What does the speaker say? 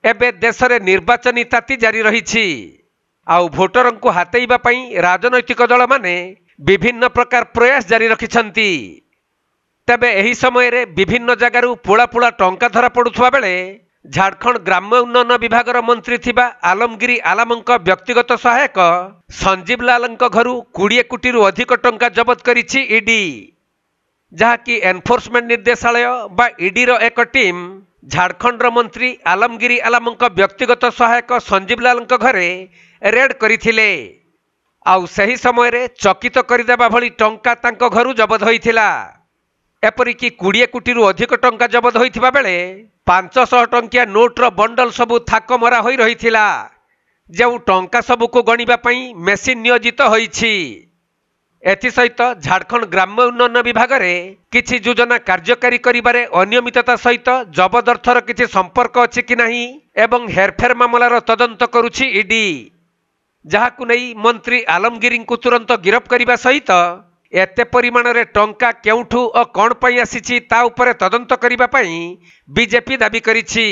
एबे देश में निर्वाचनी ताती जारी रही आउ भोटर को हातेइबा पई राजनैतिक दल माने विभिन्न प्रकार प्रयास जारी रखिछंती। तेबे एही समय रे विभिन्न जगारू पुला पुला टंका धरा पड़ुथुवा बेले झारखंड ग्राम्य उन्नयन विभाग मंत्री थिबा आलमगिरी आलामंक व्यक्तिगत सहायक संजीव लालंक घरू 20 कोटी अधिक टंका जबत करिछि ईडी, जहाँकि एनफोर्समेंट निर्देशालय बा ईडी रो एक टीम झारखंड मंत्री आलमगिरी आलामंक व्यक्तिगत सहायक संजीव लालंक घरे रेड करिथिले। आउ सही समय रे चकित करदेबा भली टंका तांको घरू जबत होइथिला। एपरिकी 20 कोटी अधिक टंका जबत होइथिबा बेले 500 टंकिया नोट्र बंडल सबू थाक मरा होई रहिथिला, जो टंका सबू को गणिबा पई मेसिन नियोजित होइछि। एथिसहित झारखंड ग्राम्य उन्नयन विभाग में किछि योजना कार्यकारी करिबारे अनियमितता सहित जबत अर्थर किछि संपर्क अछि कि नाही एवं हेरफेर मामलार तदंत करुछि ईडी, जहाकु नै मंत्री आलमगिरी को तुरंत गिरफ करने सहित एते परिमाण रे टंका केउठू और कौन पई आसीछि ता उपरे तदंत करिबा पई बीजेपी दाबी करिछि।